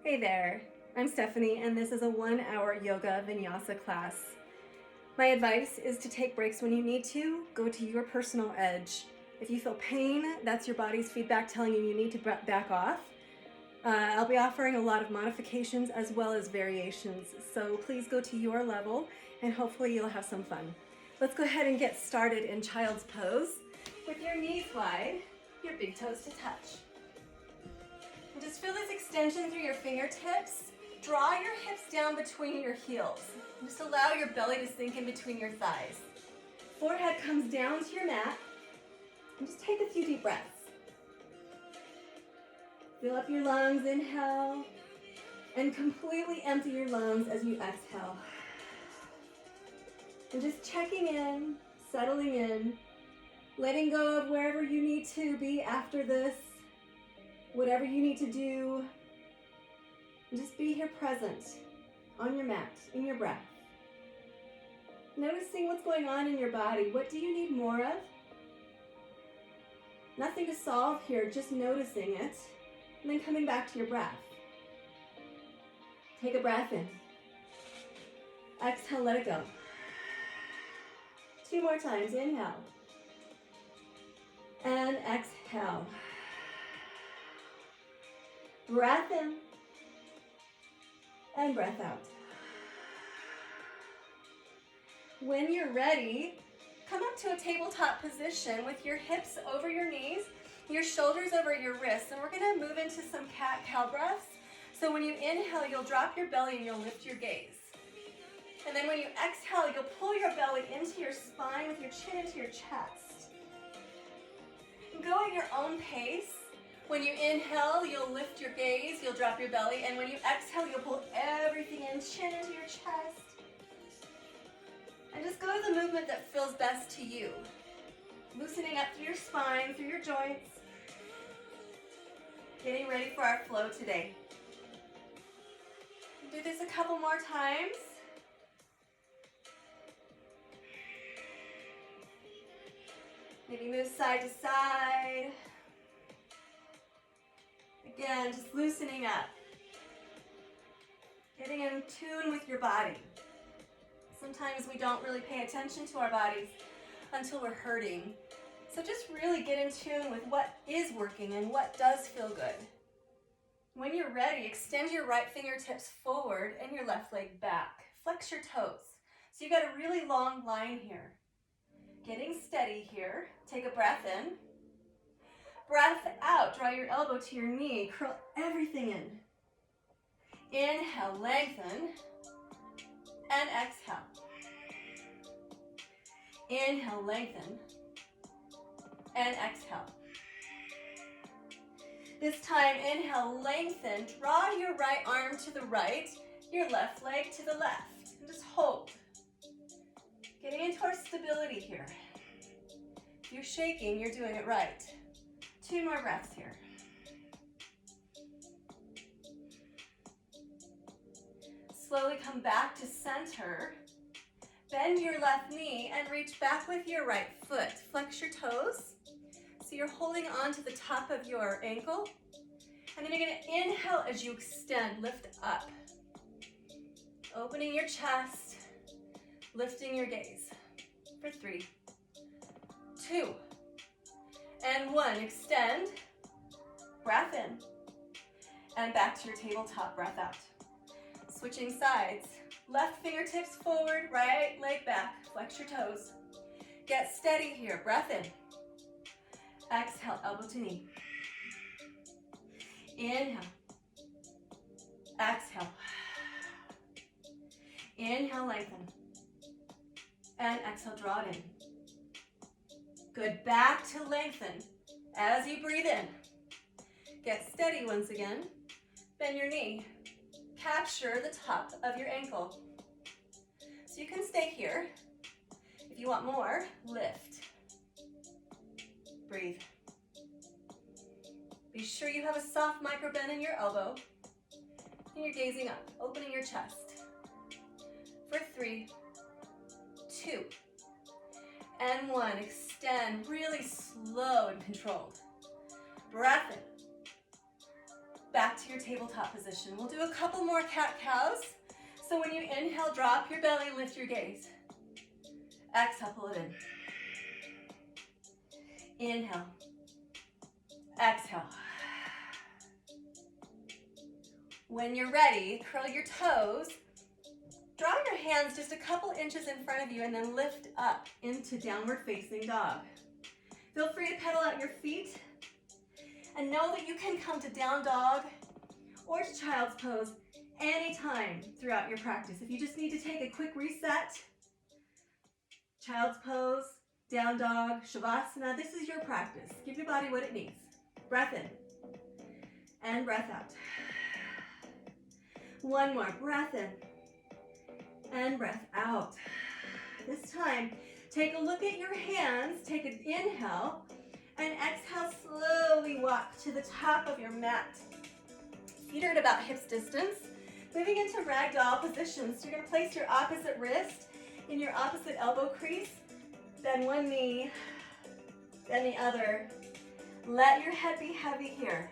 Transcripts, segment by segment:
Hey there, I'm Stephanie, and this is a 1-hour yoga vinyasa class. My advice is to take breaks when you need to. Go to your personal edge. If you feel pain, that's your body's feedback telling you need to back off. I'll be offering a lot of modifications as well as variations, so please go to your level and hopefully you'll have some fun. Let's go ahead and get started in child's pose with your knees wide, your big toes to touch. And just feel this extension through your fingertips. Draw your hips down between your heels. Just allow your belly to sink in between your thighs. Forehead comes down to your mat. And just take a few deep breaths. Fill up your lungs, inhale. And completely empty your lungs as you exhale. And just checking in, settling in, letting go of wherever you need to be after this, whatever you need to do. And just be here present on your mat, in your breath. Noticing what's going on in your body. What do you need more of? Nothing to solve here, just noticing it. And then coming back to your breath. Take a breath in. Exhale, let it go. 2 more times, inhale. And exhale. Breath in. And breath out. When you're ready, come up to a tabletop position with your hips over your knees, your shoulders over your wrists, and we're gonna move into some cat-cow breaths. So when you inhale, you'll drop your belly and you'll lift your gaze. And then when you exhale, you'll pull your belly into your spine with your chin into your chest. And go at your own pace. When you inhale, you'll lift your gaze, you'll drop your belly, and when you exhale, you'll pull everything in, chin into your chest. And just go to the movement that feels best to you. Loosening up through your spine, through your joints. Getting ready for our flow today. Do this a couple more times. Maybe move side to side. Again, just loosening up. Getting in tune with your body. Sometimes we don't really pay attention to our bodies until we're hurting. So just really get in tune with what is working and what does feel good. When you're ready, extend your right fingertips forward and your left leg back. Flex your toes. So you got a really long line here. Getting steady here. Take a breath in. Breath out, draw your elbow to your knee, curl everything in. Inhale, lengthen, and exhale. Inhale, lengthen, and exhale. This time, inhale, lengthen, draw your right arm to the right, your left leg to the left, and just hold. Getting into our stability here. If you're shaking, you're doing it right. 2 more breaths here. Slowly come back to center. Bend your left knee and reach back with your right foot. Flex your toes. So you're holding on to the top of your ankle. And then you're going to inhale as you extend, lift up. Opening your chest, lifting your gaze. For 3, 2, and 1. Extend, breath in, and back to your tabletop, breath out. Switching sides, left fingertips forward, right leg back, flex your toes. Get steady here, breath in. Exhale, elbow to knee. Inhale. Exhale. Inhale, lengthen. And exhale, draw it in. Good, back to lengthen as you breathe in. Get steady once again. Bend your knee. Capture the top of your ankle. So you can stay here. If you want more, lift. Breathe. Be sure you have a soft micro bend in your elbow. And you're gazing up, opening your chest. For 3, 2, and 1. Extend, really slow and controlled. Breath in. Back to your tabletop position. We'll do a couple more cat-cows. So when you inhale, drop your belly, lift your gaze. Exhale, pull it in. Inhale. Exhale. When you're ready, curl your toes. Draw your hands just a couple inches in front of you and then lift up into downward facing dog. Feel free to pedal out your feet and know that you can come to down dog or to child's pose anytime throughout your practice. If you just need to take a quick reset, child's pose, down dog, shavasana, this is your practice. Give your body what it needs. Breath in and breath out. One more, breath in and breath out. This time, take a look at your hands, take an inhale, and exhale, slowly walk to the top of your mat. Feet are at about hips distance. Moving into ragdoll position, so you're gonna place your opposite wrist in your opposite elbow crease, bend one knee, then the other. Let your head be heavy here.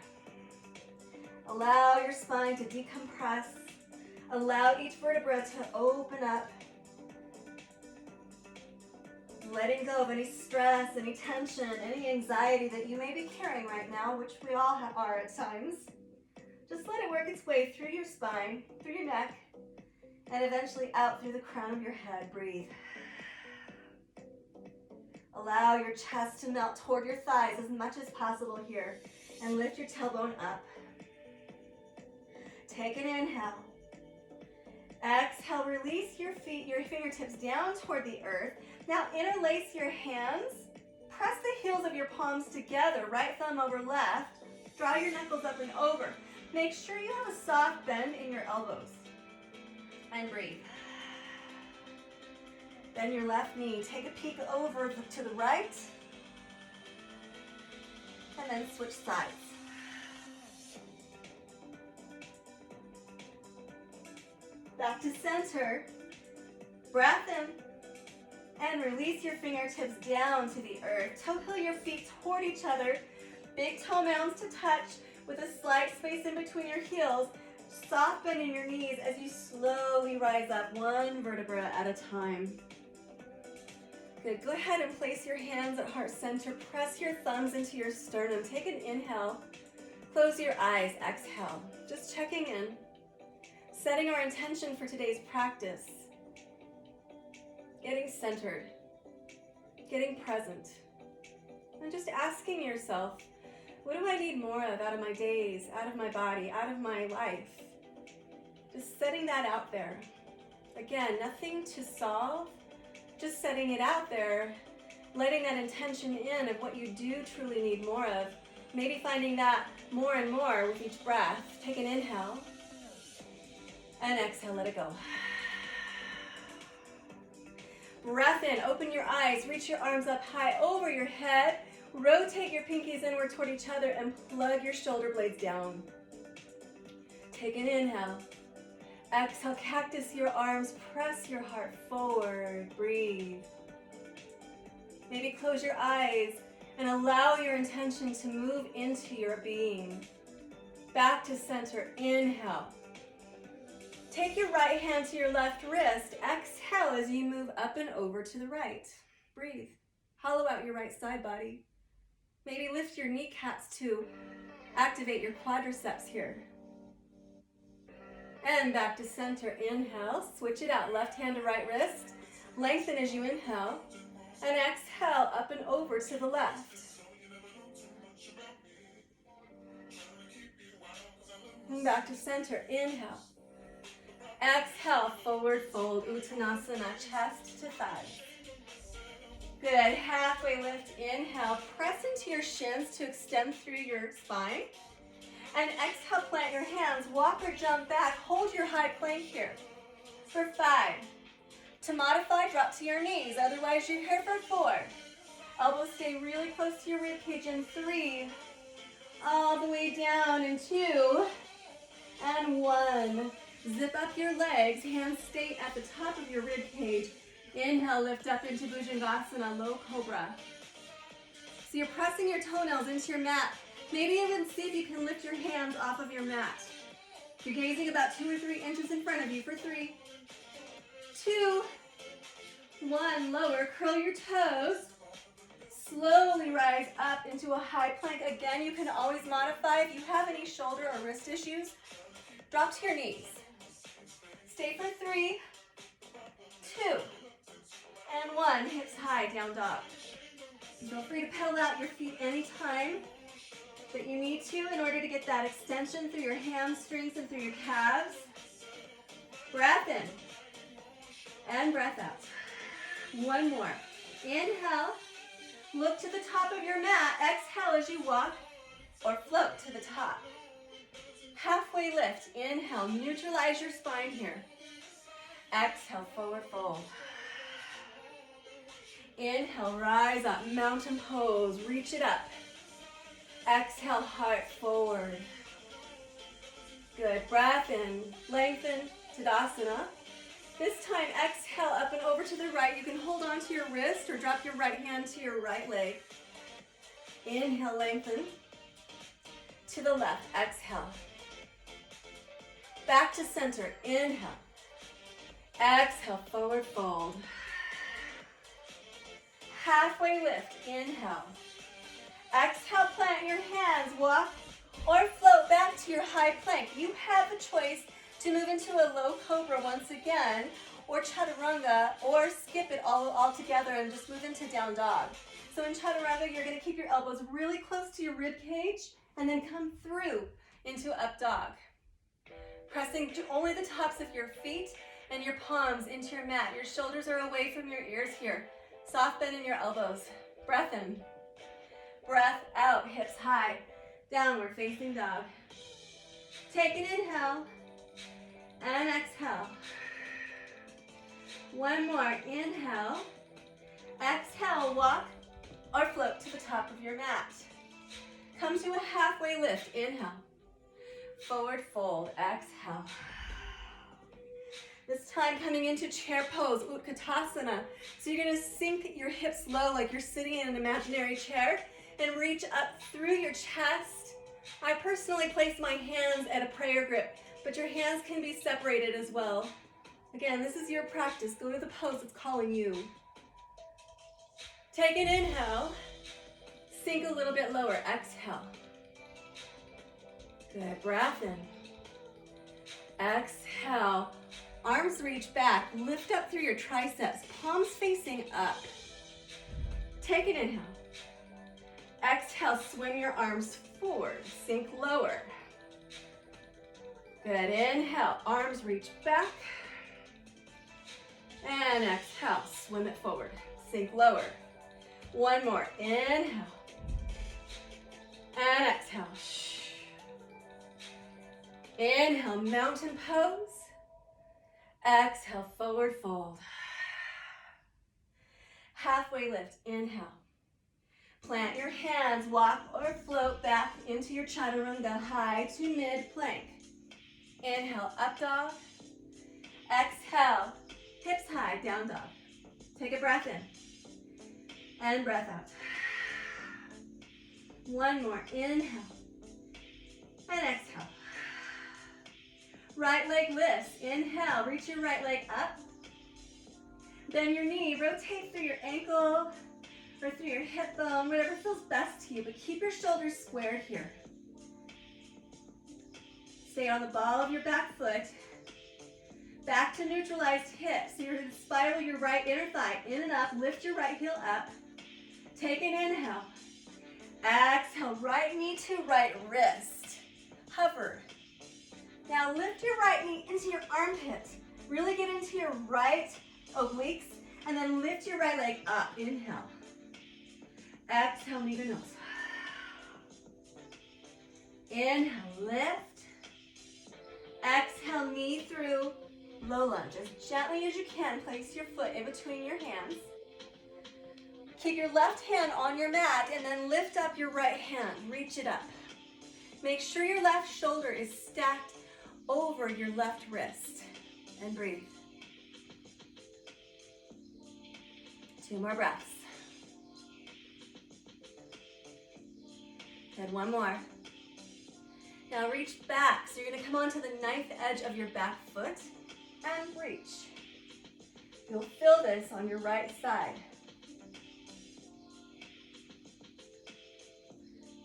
Allow your spine to decompress. Allow each vertebra to open up. Letting go of any stress, any tension, any anxiety that you may be carrying right now, which we all are at times. Just let it work its way through your spine, through your neck, and eventually out through the crown of your head. Breathe. Allow your chest to melt toward your thighs as much as possible here, and lift your tailbone up. Take an inhale. Exhale, release your feet, your fingertips down toward the earth. Now interlace your hands. Press the heels of your palms together, right thumb over left. Draw your knuckles up and over. Make sure you have a soft bend in your elbows. And breathe. Bend your left knee. Take a peek over to the right. And then switch sides. Back to center. Breath in. And release your fingertips down to the earth. Toe heel your feet toward each other. Big toe mounds to touch with a slight space in between your heels. Soft bend in your knees as you slowly rise up one vertebra at a time. Good. Go ahead and place your hands at heart center. Press your thumbs into your sternum. Take an inhale. Close your eyes. Exhale. Just checking in. Setting our intention for today's practice. Getting centered. Getting present. And just asking yourself, what do I need more of out of my days, out of my body, out of my life? Just setting that out there. Again, nothing to solve, just setting it out there, letting that intention in of what you do truly need more of. Maybe finding that more and more with each breath. Take an inhale and exhale, let it go. Breath in, open your eyes, reach your arms up high over your head. Rotate your pinkies inward toward each other and plug your shoulder blades down. Take an inhale. Exhale, cactus your arms, press your heart forward. Breathe. Maybe close your eyes and allow your intention to move into your being. Back to center. Inhale. Take your right hand to your left wrist. Exhale as you move up and over to the right. Breathe. Hollow out your right side body. Maybe lift your kneecaps to activate your quadriceps here. And back to center. Inhale. Switch it out. Left hand to right wrist. Lengthen as you inhale. And exhale up and over to the left. And back to center. Inhale. Exhale, forward fold, Uttanasana, chest to thighs. Good, halfway lift, inhale, press into your shins to extend through your spine. And exhale, plant your hands, walk or jump back, hold your high plank here. For 5. To modify, drop to your knees, otherwise you're here for 4. Elbows stay really close to your ribcage in 3. All the way down in 2. And 1. Zip up your legs, hands stay at the top of your rib cage. Inhale, lift up into Bhujangasana, low cobra. So you're pressing your toenails into your mat, Maybe even see if you can lift your hands off of your mat. You're gazing about 2 or 3 inches in front of you for 3, 2, 1. Lower, curl your toes. Slowly rise up into a high plank. Again, you can always modify if you have any shoulder or wrist issues. Drop to your knees. Stay for 3, 2, and 1. Hips high, down dog. Feel free to pedal out your feet anytime that you need to in order to get that extension through your hamstrings and through your calves. Breath in and breath out. 1 more. Inhale, look to the top of your mat. Exhale as you walk or float to the top. Halfway lift. Inhale, neutralize your spine here. Exhale, forward fold. Inhale, rise up, mountain pose, reach it up. Exhale, heart forward. Good, breath in, lengthen, Tadasana. This time, exhale up and over to the right. You can hold on to your wrist or drop your right hand to your right leg. Inhale, lengthen. To the left, exhale. Back to center, inhale. Exhale, forward fold. Halfway lift, inhale. Exhale, plant your hands, walk or float back to your high plank. You have a choice to move into a low cobra once again, or chaturanga, or skip it all together and just move into down dog. So in chaturanga, you're gonna keep your elbows really close to your rib cage and then come through into up dog. Pressing only the tops of your feet and your palms into your mat. Your shoulders are away from your ears here. Soft bend in your elbows. Breath in. Breath out, hips high. Downward facing dog. Take an inhale and exhale. 1 more. Inhale. Exhale, walk or float to the top of your mat. Come to a halfway lift. Inhale. Forward fold. Exhale. This time coming into chair pose, Utkatasana. So you're going to sink your hips low like you're sitting in an imaginary chair and reach up through your chest. I personally place my hands at a prayer grip, but your hands can be separated as well. Again, this is your practice. Go to the pose that's calling you. Take an inhale. Sink a little bit lower. Exhale. Good. Breath in. Exhale. Arms reach back, lift up through your triceps, palms facing up. Take an inhale. Exhale, swim your arms forward, sink lower. Good, inhale, arms reach back. And exhale, swim it forward, sink lower. 1 more, inhale. And exhale. Inhale, mountain pose. Exhale, forward fold. Halfway lift, inhale. Plant your hands, walk or float back into your chaturanga, high to mid plank. Inhale, up dog. Exhale, hips high, down dog. Take a breath in and breath out. 1 more, inhale and exhale. Right leg lifts. Inhale, reach your right leg up. Bend your knee, rotate through your ankle or through your hip bone, whatever feels best to you, but keep your shoulders squared here. Stay on the ball of your back foot. Back to neutralized hips. So you're going to spiral your right inner thigh in and up, lift your right heel up. Take an inhale. Exhale, right knee to right wrist. Hover. Now lift your right knee into your armpit. Really get into your right obliques and then lift your right leg up. Inhale. Exhale, knee to nose. Inhale, lift. Exhale, knee through low lunge. As gently as you can, place your foot in between your hands. Keep your left hand on your mat and then lift up your right hand. Reach it up. Make sure your left shoulder is stacked over your left wrist. And breathe. 2 more breaths. Good, one more. Now reach back. So you're gonna come onto the knife edge of your back foot and reach. You'll feel this on your right side.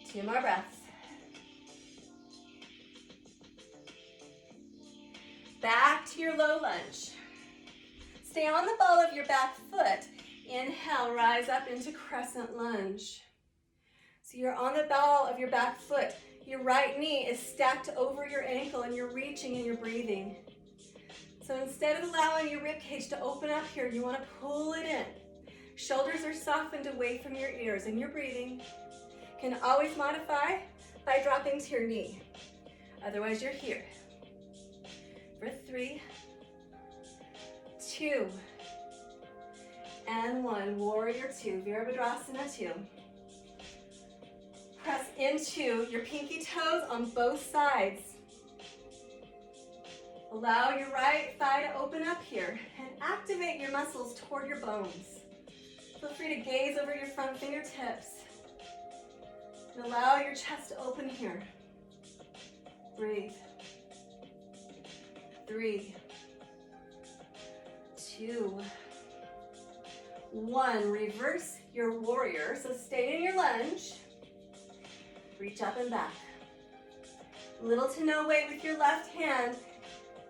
2 more breaths. Back to your low lunge. Stay on the ball of your back foot. Inhale, rise up into crescent lunge. So you're on the ball of your back foot. Your right knee is stacked over your ankle and you're reaching and you're breathing. So instead of allowing your rib cage to open up here, you want to pull it in. Shoulders are softened away from your ears and you're breathing. Can always modify by dropping to your knee. Otherwise, you're here. For 3, 2, and 1. Warrior 2, Virabhadrasana 2. Press into your pinky toes on both sides. Allow your right thigh to open up here and activate your muscles toward your bones. Feel free to gaze over your front fingertips and allow your chest to open here. Breathe. 3, 2, 1. Reverse your warrior. So stay in your lunge. Reach up and back. Little to no weight with your left hand.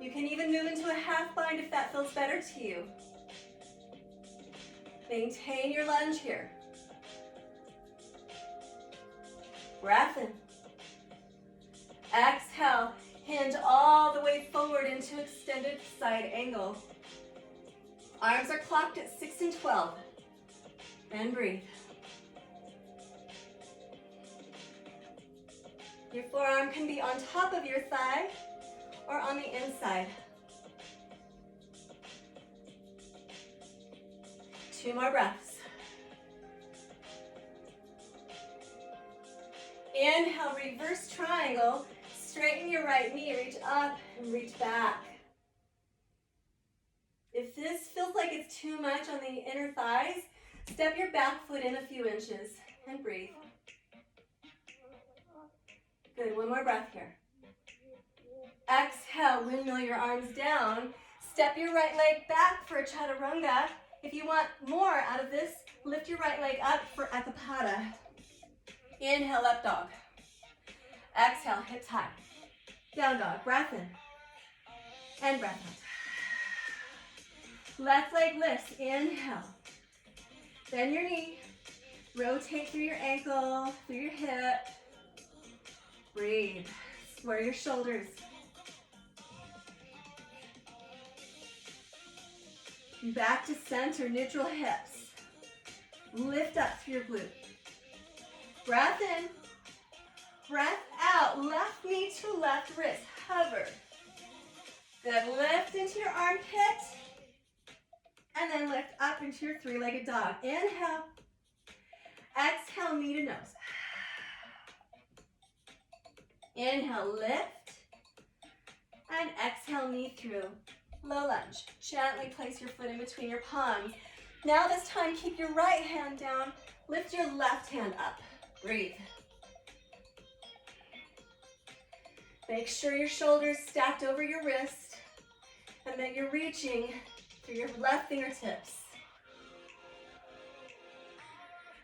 You can even move into a half bind if that feels better to you. Maintain your lunge here. Breath in. Exhale. Hinge all the way forward into extended side angle. Arms are clocked at 6 and 12. And breathe. Your forearm can be on top of your thigh or on the inside. 2 more breaths. Inhale, reverse triangle. Straighten your right knee, reach up and reach back. If this feels like it's too much on the inner thighs, step your back foot in a few inches and breathe. Good, one more breath here. Exhale, windmill your arms down. Step your right leg back for a chaturanga. If you want more out of this, lift your right leg up for Ekapada. Inhale, up dog. Exhale, hips high. Down dog, breath in. And breath out. Left leg lifts, inhale. Bend your knee. Rotate through your ankle, through your hip. Breathe. Square your shoulders. Back to center, neutral hips. Lift up through your glute. Breath in. Breath out. Left knee to left wrist. Hover. Good. Lift into your armpit. And then lift up into your 3-legged dog. Inhale. Exhale, knee to nose. Inhale, lift. And exhale, knee through. Low lunge. Gently place your foot in between your palms. Now this time, keep your right hand down. Lift your left hand up. Breathe. Make sure your shoulders stacked over your wrist and that you're reaching through your left fingertips.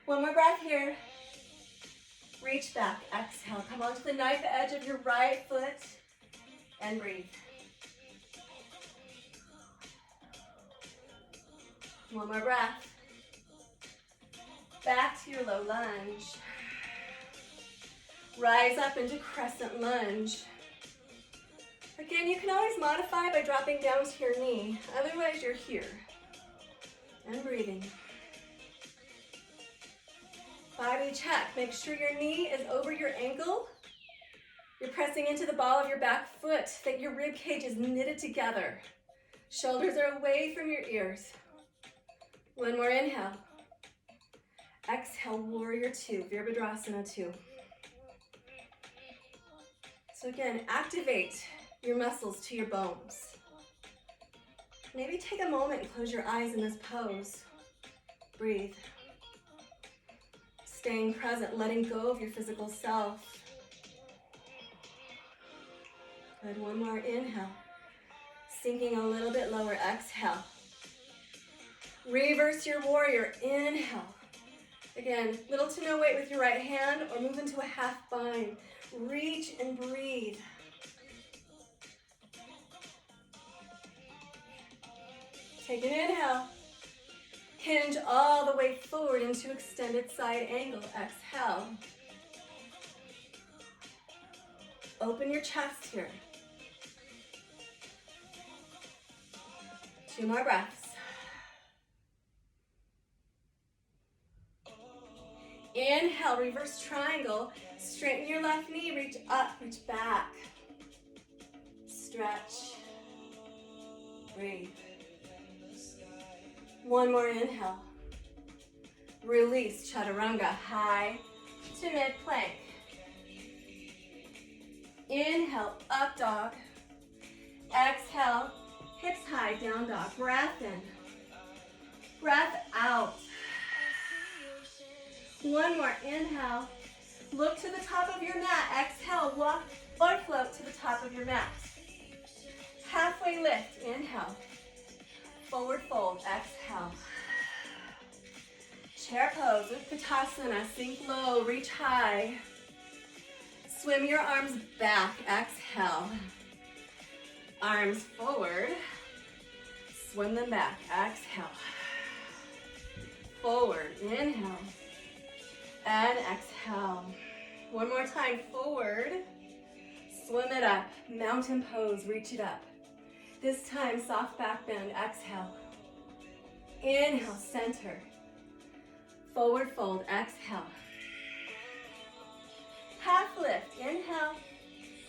One more breath here. Reach back, exhale. Come onto the knife edge of your right foot and breathe. One more breath. Back to your low lunge. Rise up into crescent lunge. Again, you can always modify by dropping down to your knee. Otherwise, you're here. And breathing. Body check. Make sure your knee is over your ankle. You're pressing into the ball of your back foot, that your rib cage is knitted together. Shoulders are away from your ears. One more inhale. Exhale, warrior 2, Virabhadrasana 2. So again, activate your muscles to your bones. Maybe take a moment and close your eyes in this pose. Breathe. Staying present, letting go of your physical self. Good, one more, inhale. Sinking a little bit lower, exhale. Reverse your warrior, inhale. Again, little to no weight with your right hand or move into a half bind. Reach and breathe. Take an inhale. Hinge all the way forward into extended side angle. Exhale. Open your chest here. 2 more breaths. Inhale, reverse triangle. Straighten your left knee, reach up, reach back. Stretch. Breathe. One more inhale. Release, chaturanga, high to mid plank. Inhale, up dog. Exhale, hips high, down dog. Breath in. Breath out. One more, inhale. Look to the top of your mat. Exhale, walk or float to the top of your mat. Halfway lift, inhale. Forward fold, exhale. Chair pose, Utkatasana, sink low, reach high. Swim your arms back, exhale. Arms forward, swim them back, exhale. Forward, inhale, and exhale. One more time, forward, swim it up, mountain pose, reach it up. This time, soft back bend, exhale. Inhale, center. Forward fold, exhale. Half lift, inhale.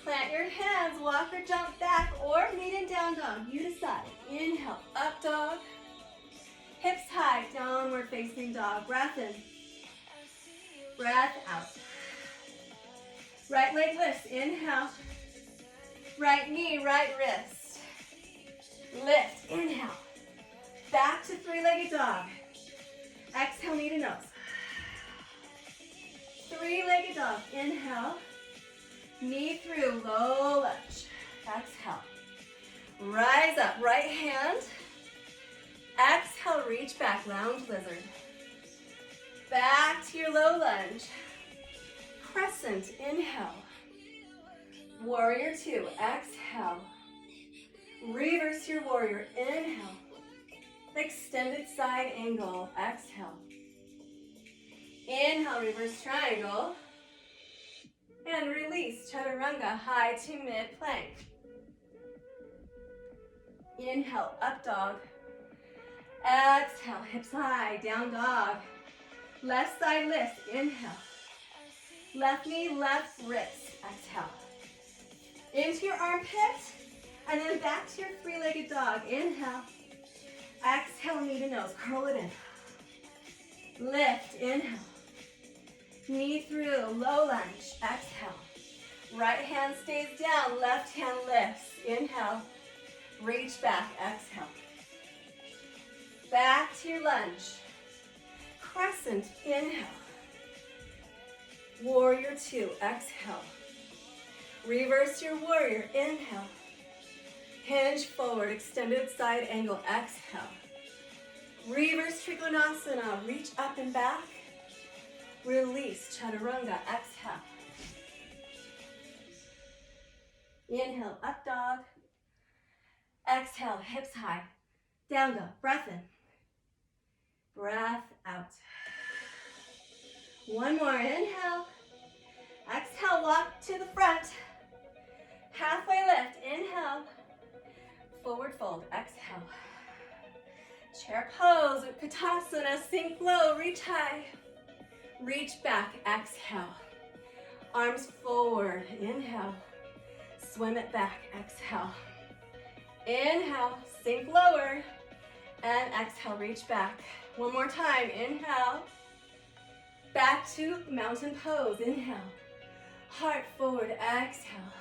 Plant your hands, walk or jump back, or meet in down dog. You decide. Inhale, up dog. Hips high, downward facing dog. Breath in. Breath out. Right leg lifts, inhale. Right knee, right wrist. Lift, inhale. Back to three-legged dog. Exhale, knee to nose. Three-legged dog, inhale. Knee through, low lunge. Exhale. Rise up, right hand. Exhale, reach back, lounge lizard. Back to your low lunge. Crescent, inhale. Warrior 2, exhale. Reverse your warrior, inhale. Extended side angle, exhale. Inhale, reverse triangle. And release, chaturanga, high to mid plank. Inhale, up dog. Exhale, hips high, down dog. Left side lift, inhale. Left knee, left wrist, exhale. Into your armpit, and then back to your three-legged dog. Inhale. Exhale, knee to nose, curl it in. Lift, inhale. Knee through, low lunge, exhale. Right hand stays down, left hand lifts. Inhale, reach back, exhale. Back to your lunge. Crescent, inhale. Warrior 2, exhale. Reverse your warrior, inhale. Hinge forward, extended side angle, exhale. Reverse Trikonasana, reach up and back. Release, chaturanga, exhale. Inhale, up dog. Exhale, hips high. Down dog, breath in. Breath out. One more, inhale. Exhale, walk to the front. Halfway lift, inhale. Forward fold, exhale. Chair pose, Utkatasana, sink low, reach high. Reach back, exhale. Arms forward, inhale. Swim it back, exhale. Inhale, sink lower. And exhale, reach back. One more time, inhale. Back to mountain pose, inhale. Heart forward, exhale.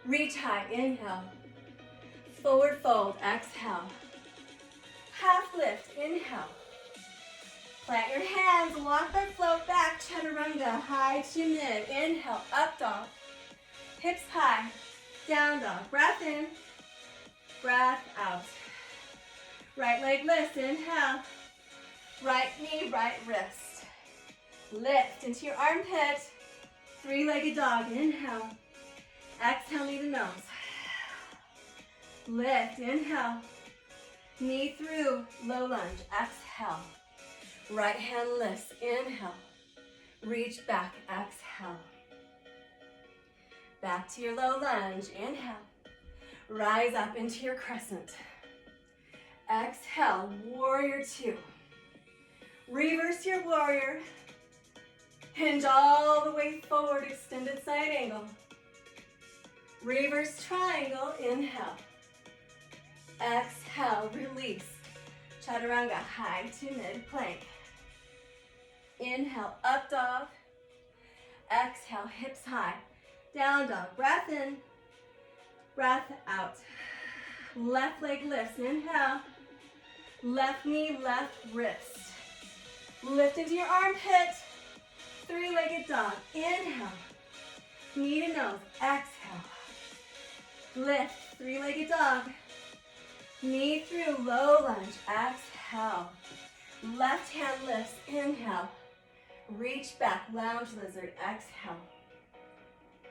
Reach high, inhale. Forward fold, exhale. Half lift, inhale. Plant your hands, walk or float back, chaturanga, high to mid. Inhale, up dog. Hips high, down dog. Breath in, breath out. Right leg lifts, inhale. Right knee, right wrist. Lift into your armpit. Three-legged dog, inhale. Exhale, knee to nose. Lift, inhale. Knee through, low lunge, exhale. Right hand lifts, inhale. Reach back, exhale. Back to your low lunge, inhale. Rise up into your crescent. Exhale, warrior two. Reverse your warrior. Hinge all the way forward, extended side angle. Reverse triangle, inhale. Exhale, release. Chaturanga, high to mid plank. Inhale, up dog. Exhale, hips high. Down dog, breath in, breath out. Left leg lifts, inhale. Left knee, left wrist. Lift into your armpit. Three-legged dog, inhale. Knee to nose, exhale. Lift, three-legged dog. Knee through, low lunge, exhale. Left hand lifts, inhale. Reach back, lounge lizard, exhale.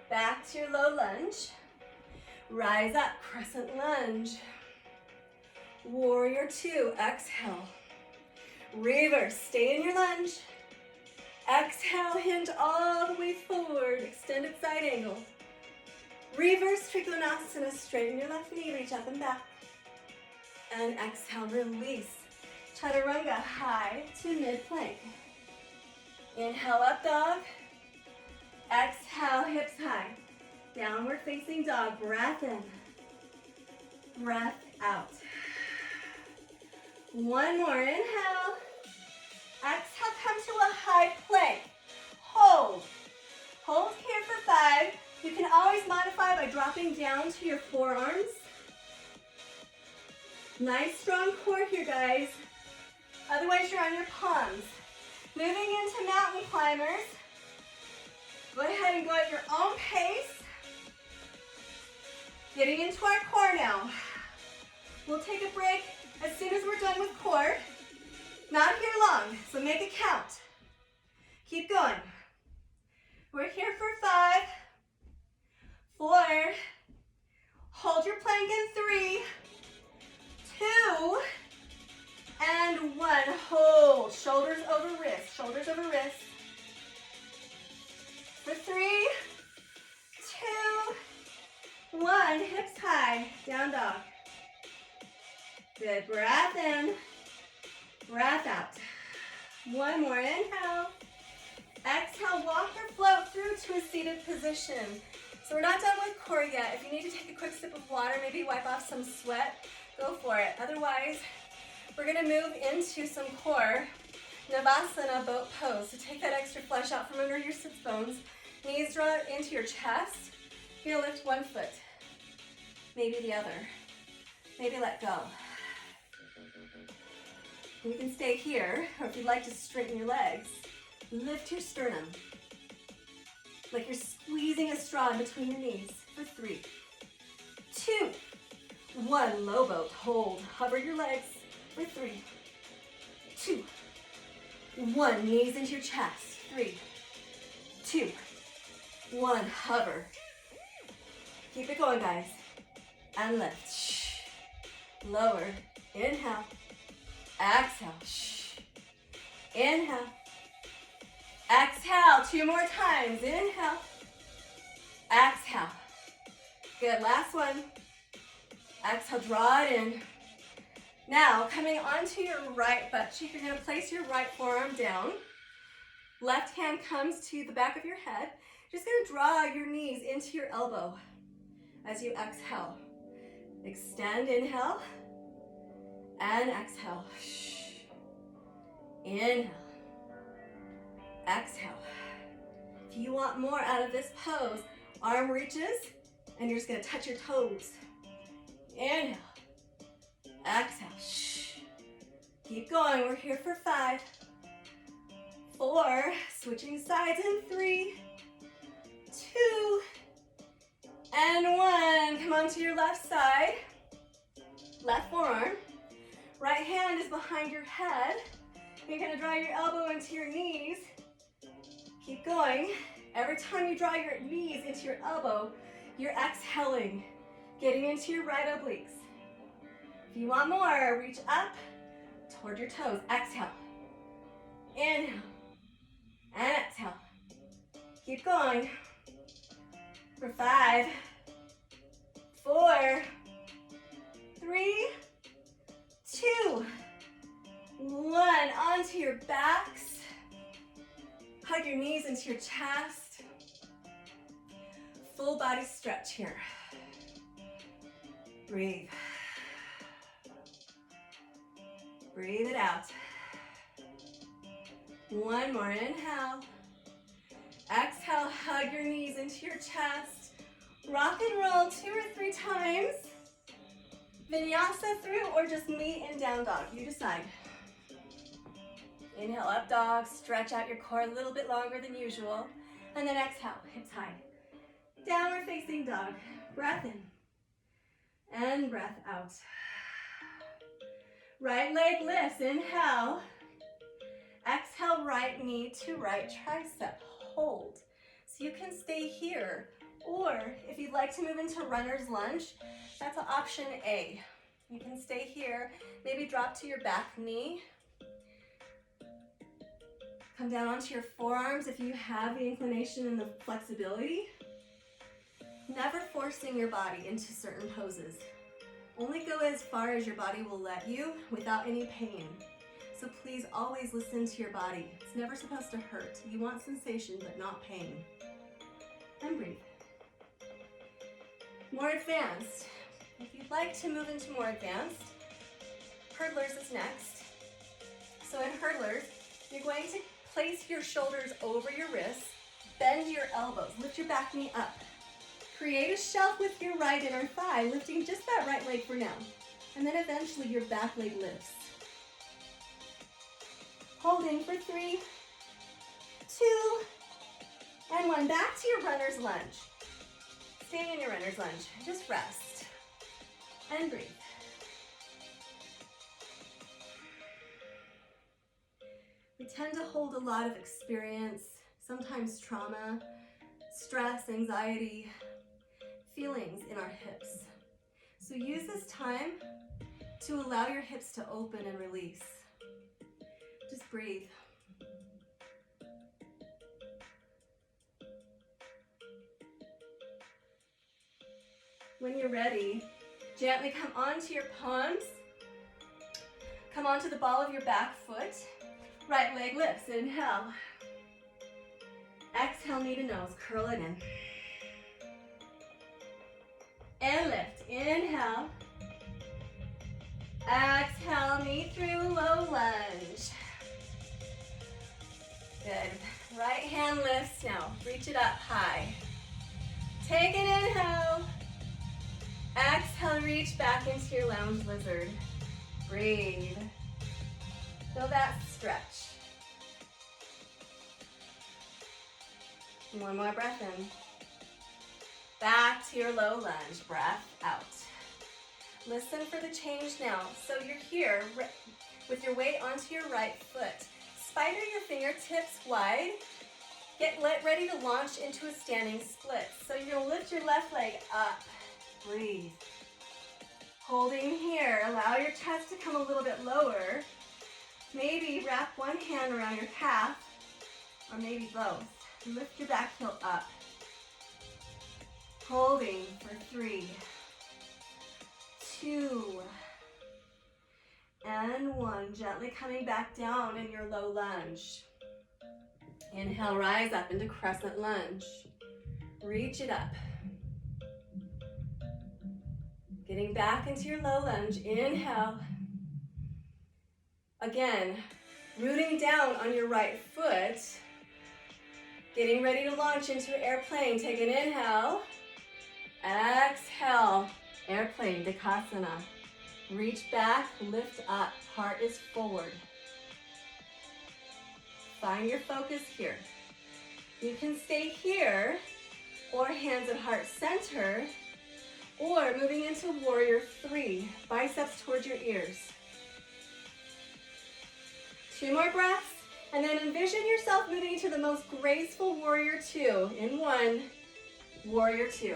Back to your low lunge. Rise up, crescent lunge. Warrior two, exhale. Reverse, stay in your lunge. Exhale, hinge all the way forward, extended side angle. Reverse Trikonasana, straighten your left knee, reach up and back. And exhale, release. Chaturanga, high to mid plank. Inhale, up dog. Exhale, hips high. Downward facing dog, breath in. Breath out. One more, inhale. Exhale, come to a high plank. Hold. Hold here for 5. You can always modify by dropping down to your forearms. Nice strong core here, guys. Otherwise, you're on your palms. Moving into mountain climbers. Go ahead and go at your own pace. Getting into our core now. We'll take a break as soon as we're done with core. Not here long, so make it count. Keep going. We're here for 5, 4, hold your plank in 3, 2, and 1. Hold, shoulders over wrist, shoulders over wrist. For 3, 2, 1, hips high, down dog. Good, breath in, breath out. One more, inhale. Exhale, walk or float through to a seated position. So we're not done with core yet. If you need to take a quick sip of water, maybe wipe off some sweat, go for it. Otherwise, we're gonna move into some core Navasana boat pose. So take that extra flesh out from under your sits bones. Knees draw into your chest. You're gonna lift one foot, maybe the other. Maybe let go. You can stay here, or if you'd like to straighten your legs, lift your sternum. Like you're squeezing a straw in between your knees. For 3, 2, 1, low boat, hold. Hover your legs. For 3, 2, 1, knees into your chest. 3, 2, 1, hover. Keep it going, guys. And lift. Lower. Inhale. Exhale. Inhale. Exhale. 2 more times. Inhale. Exhale. Good. Last one. Exhale. Draw it in. Now, coming onto your right butt cheek, you're going to place your right forearm down. Left hand comes to the back of your head. Just going to draw your knees into your elbow as you exhale. Extend, inhale, and exhale. Inhale, exhale. If you want more out of this pose, arm reaches, and you're just going to touch your toes. Inhale, exhale. Keep going. We're here for 5, 4, switching sides in 3, 2, and 1. Come on to your left side, left forearm. Right hand is behind your head. You're gonna draw your elbow into your knees. Keep going. Every time you draw your knees into your elbow, you're exhaling, getting into your right obliques. If you want more, reach up toward your toes. Exhale. Inhale. And exhale. Keep going. For 5, 4, 3, 2, 1. Onto your backs. Hug your knees into your chest. Full body stretch here. Breathe. Breathe it out. One more, inhale. Exhale, hug your knees into your chest. Rock and roll 2 or 3 times. Vinyasa through or just meet in down dog, you decide. Inhale, up dog, stretch out your core a little bit longer than usual. And then exhale, hips high. Downward facing dog, breath in. And breath out. Right leg lifts, inhale. Exhale, right knee to right tricep, hold. So you can stay here, or if you'd like to move into runner's lunge, that's option A. You can stay here, maybe drop to your back knee. Come down onto your forearms if you have the inclination and the flexibility. Never forcing your body into certain poses. Only go as far as your body will let you without any pain. So please always listen to your body. It's never supposed to hurt. You want sensation, but not pain. And breathe. More advanced. If you'd like to move into more advanced, hurdlers is next. So in hurdlers, you're going to place your shoulders over your wrists, bend your elbows, lift your back knee up. Create a shelf with your right inner thigh, lifting just that right leg for now. And then eventually your back leg lifts. Holding for 3, 2, and 1. Back to your runner's lunge. Stay in your runner's lunge. Just rest. And breathe. We tend to hold a lot of experience, sometimes trauma, stress, anxiety, feelings in our hips. So use this time to allow your hips to open and release. Just breathe. When you're ready, gently come onto your palms. Come onto the ball of your back foot. Right leg lifts, inhale. Exhale, knee to nose, curl it in. And lift, inhale. Exhale, knee through, low lunge. Good. Right hand lifts now. Reach it up high. Take an inhale. Exhale, reach back into your lounge lizard. Breathe. Feel that stretch. One more breath in. Back to your low lunge. Breath out. Listen for the change now. So you're here with your weight onto your right foot. Spider your fingertips wide. Get ready to launch into a standing split. So you're going to lift your left leg up. Breathe. Holding here. Allow your chest to come a little bit lower. Maybe wrap one hand around your calf, or maybe both. Lift your back heel up. Holding for 3, 2, and 1. Gently coming back down in your low lunge. Inhale, rise up into crescent lunge. Reach it up. Getting back into your low lunge. Inhale. Again, rooting down on your right foot. Getting ready to launch into airplane. Take an inhale. Exhale. Airplane, Dikasana. Reach back, lift up. Heart is forward. Find your focus here. You can stay here, or hands at heart center, or moving into warrior 3, biceps towards your ears. 2 more breaths, and then envision yourself moving to the most graceful warrior 2 in 1, warrior 2.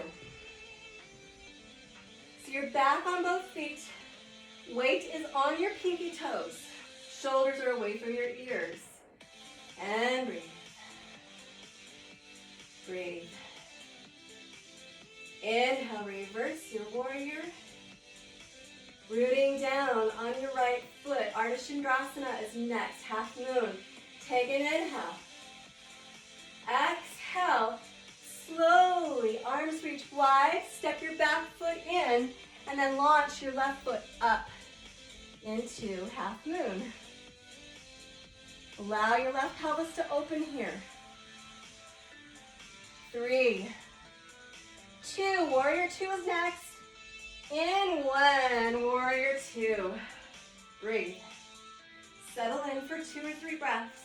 So you're back on both feet. Weight is on your pinky toes. Shoulders are away from your ears. And breathe. Breathe. Inhale, reverse your warrior. Rooting down on your right foot. Ardha Chandrasana is next, half moon. Take an inhale. Exhale. Slowly, arms reach wide. Step your back foot in, and then launch your left foot up into half moon. Allow your left pelvis to open here. 3, 2, warrior 2 is next. In 1, warrior 2. Breathe. Settle in for 2 or 3 breaths.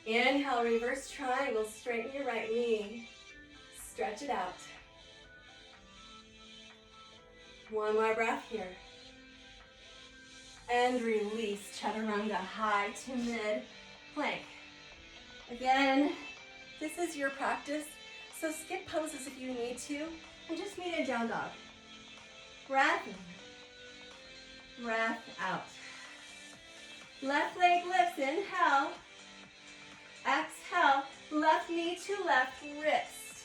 Inhale, reverse triangle, straighten your right knee. Stretch it out. 1 more breath here. And release, chaturanga, high to mid plank. Again, this is your practice, so skip poses if you need to, and just meet in down dog. Breath in, breath out. Left leg lifts, inhale. Exhale, left knee to left wrist.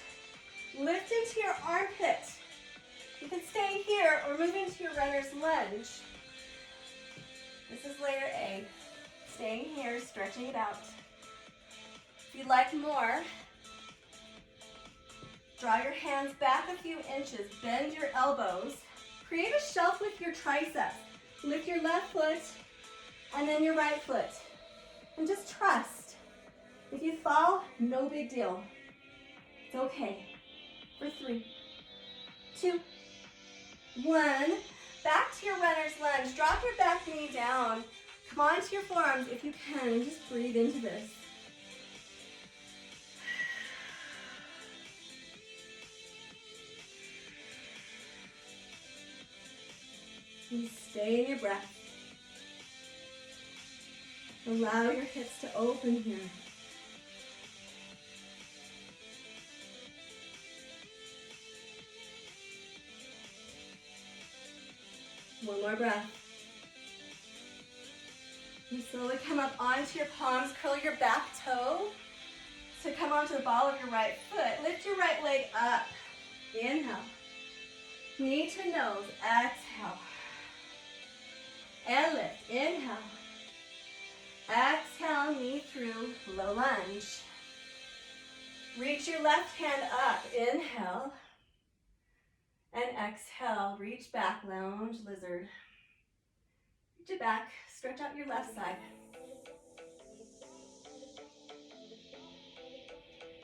Lift into your armpit. You can stay here or move into your runner's lunge. This is layer A. Staying here, stretching it out. If you'd like more, draw your hands back a few inches, bend your elbows, create a shelf with your triceps. Lift your left foot and then your right foot. And just trust. If you fall, no big deal. It's okay. For 3, 2, 1. Back to your runner's lunge. Drop your back knee down. Come onto your forearms if you can, and just breathe into this. And stay in your breath. Allow your hips to open here. One more breath. And slowly come up onto your palms. Curl your back toe to come onto the ball of your right foot. Lift your right leg up. Inhale. Knee to nose. Exhale. And lift. Inhale. Exhale. Knee through. Low lunge. Reach your left hand up. Inhale. And exhale, reach back, lounge lizard. Reach it back, stretch out your left side.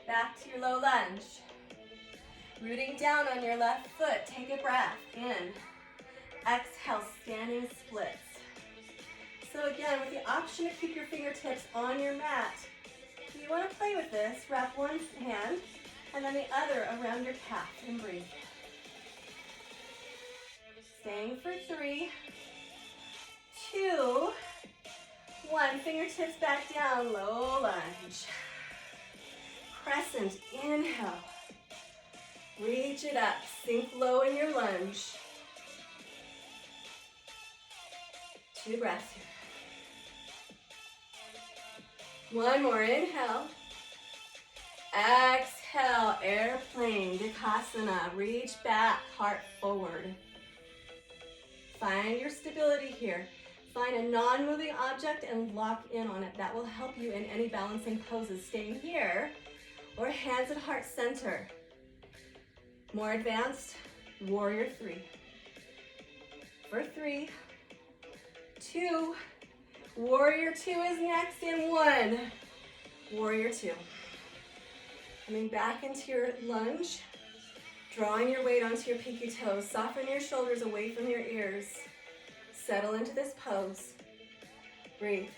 Back to your low lunge. Rooting down on your left foot, take a breath in. Exhale, standing splits. So again, with the option to keep your fingertips on your mat, if you want to play with this, wrap one hand and then the other around your calf and breathe. Staying for 3, 2, 1. Fingertips back down, low lunge. Crescent, inhale. Reach it up, sink low in your lunge. 2 breaths here. 1 more, inhale. Exhale, airplane, Vinyasa. Reach back, heart forward. Find your stability here. Find a non-moving object and lock in on it. That will help you in any balancing poses. Staying here or hands at heart center. More advanced, warrior 3. For 3, 2, warrior 2 is next in 1. Warrior 2. Coming back into your lunge. Drawing your weight onto your pinky toes. Soften your shoulders away from your ears. Settle into this pose. Breathe.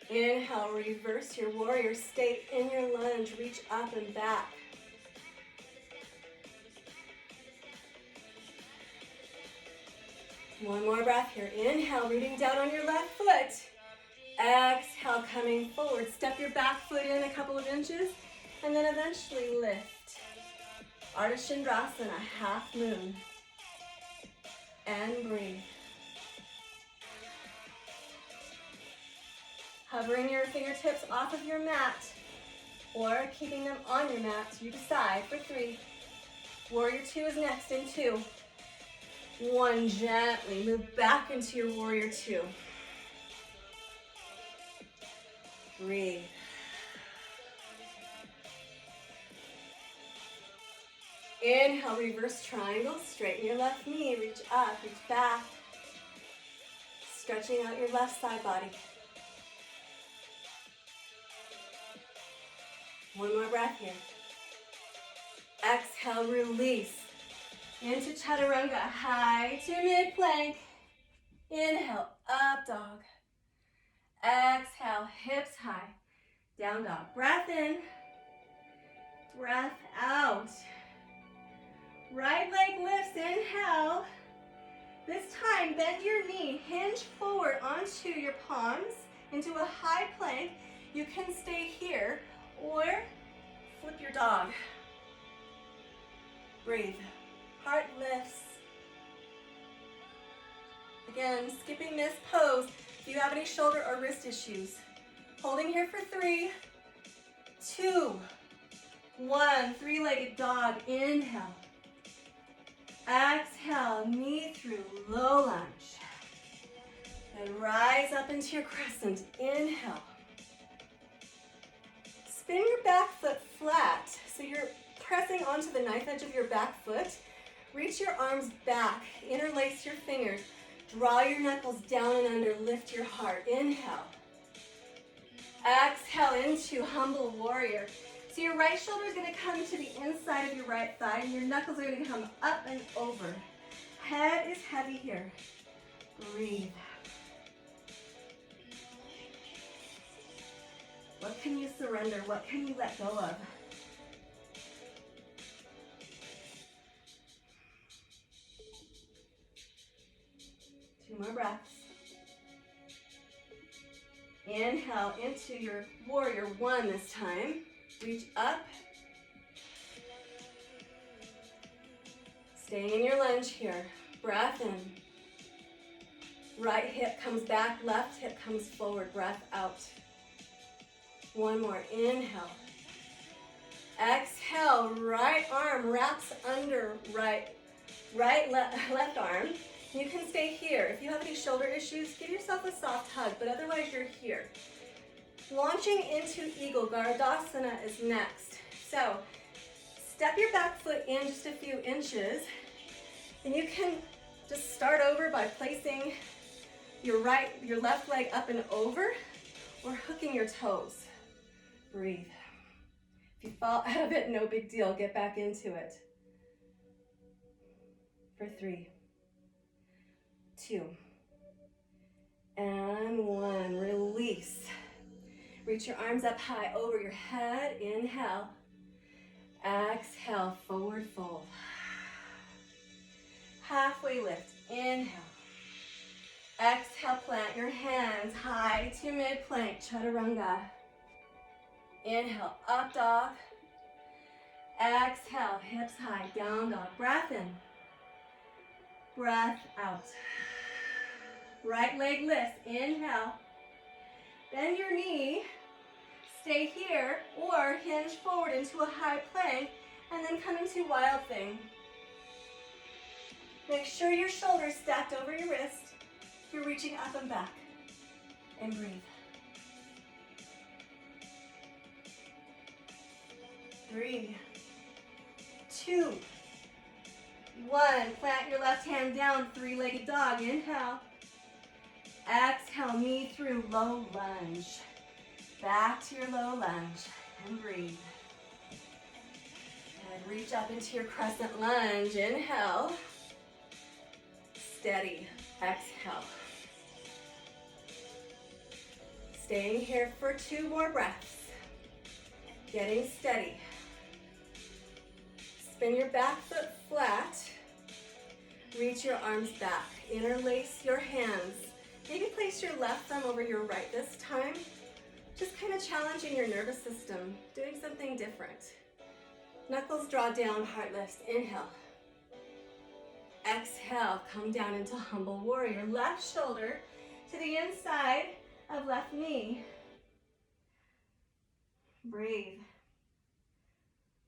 Inhale, reverse your warrior. Stay in your lunge. Reach up and back. One more breath here. Inhale, rooting down on your left foot. Exhale, coming forward. Step your back foot in a couple of inches, and then eventually lift. Ardha Chandrasana, half moon. And breathe. Hovering your fingertips off of your mat, or keeping them on your mat, you decide, for 3. Warrior 2 is next in 2. 1, gently move back into your warrior 2. Breathe. Inhale, reverse triangle. Straighten your left knee. Reach up, reach back. Stretching out your left side body. One more breath here. Exhale, release. Into chaturanga, high to mid plank. Inhale, up dog. Exhale, hips high. Down dog. Breath in. Breath out. Right leg lifts, inhale. This time, bend your knee, hinge forward onto your palms into a high plank. You can stay here or flip your dog. Breathe. Heart lifts. Again, skipping this pose if you have any shoulder or wrist issues. Holding here for 3, 2, 1. Three-legged dog. Inhale. Exhale, knee through, low lunge. And rise up into your crescent. Inhale. Spin your back foot flat, so you're pressing onto the knife edge of your back foot. Reach your arms back, interlace your fingers. Draw your knuckles down and under, lift your heart. Inhale. Exhale into humble warrior. So your right shoulder is going to come to the inside of your right thigh, and your knuckles are going to come up and over. Head is heavy here. Breathe. What can you surrender? What can you let go of? Two more breaths. Inhale into your warrior 1 this time. Reach up. Staying in your lunge here. Breath in. Right hip comes back, left hip comes forward. Breath out. One more. Inhale. Exhale. Right arm wraps under left arm. You can stay here. If you have any shoulder issues, give yourself a soft hug, but otherwise you're here. Launching into Eagle, Garudasana is next. So, step your back foot in just a few inches, and you can just start over by placing your left leg up and over, or hooking your toes. Breathe. If you fall out of it, no big deal. Get back into it. For 3, 2, and 1. Release. Reach your arms up high over your head. Inhale. Exhale, forward fold. Halfway lift. Inhale. Exhale, plant your hands high to mid plank, chaturanga. Inhale, up dog. Exhale, hips high, down dog. Breath in. Breath out. Right leg lifts. Inhale. Bend your knee. Stay here or hinge forward into a high plank and then come into wild thing. Make sure your shoulders stacked over your wrist. You're reaching up and back. And breathe. 3, 2, 1. Plant your left hand down, three-legged dog. Inhale. Exhale, knee through, low lunge. Back to your low lunge and breathe. Reach up into your crescent lunge. Inhale. Steady. Exhale. Staying here for 2 more breaths. Getting steady. Spin your back foot flat. Reach your arms back. Interlace your hands. Maybe place your left thumb over your right this time. Just kind of challenging your nervous system, doing something different. Knuckles draw down, heart lifts. Inhale. Exhale, come down into humble warrior. Left shoulder to the inside of left knee. Breathe.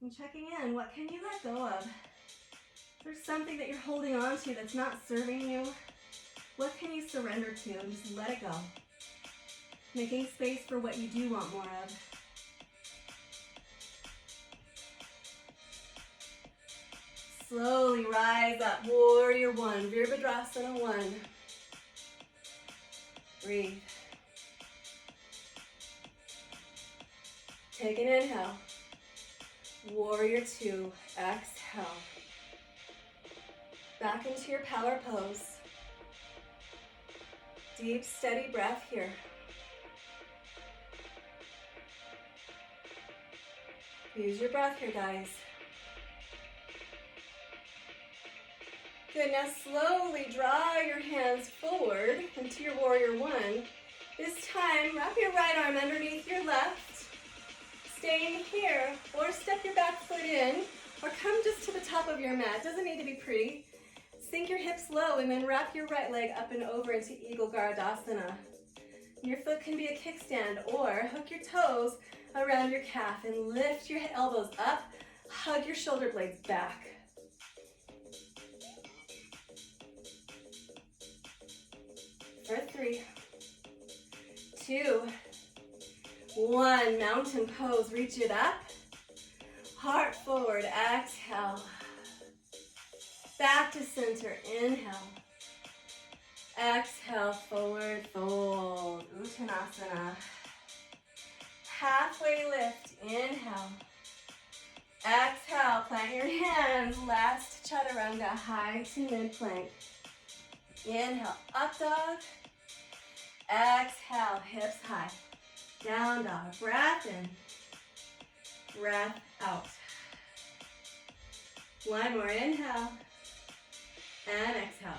And checking in, what can you let go of? If there's something that you're holding on to that's not serving you, what can you surrender to and just let it go? Making space for what you do want more of. Slowly rise up, warrior 1, Virabhadrasana 1. Breathe. Take an inhale. Warrior 2, exhale. Back into your power pose. Deep, steady breath here. Use your breath here, guys. Good, now slowly draw your hands forward into your warrior 1. This time, wrap your right arm underneath your left. Staying here, or step your back foot in, or come just to the top of your mat. Doesn't need to be pretty. Sink your hips low and then wrap your right leg up and over into Eagle Garudasana. Your foot can be a kickstand, or hook your toes around your calf and lift your elbows up. Hug your shoulder blades back. For 3, 2, 1. Mountain pose. Reach it up. Heart forward. Exhale. Back to center. Inhale. Exhale. Forward fold. Uttanasana. Halfway lift. Inhale. Exhale. Plant your hands. Last chaturanga. High to mid plank. Inhale. Up dog. Exhale. Hips high. Down dog. Breath in. Breath out. One more. Inhale. And exhale.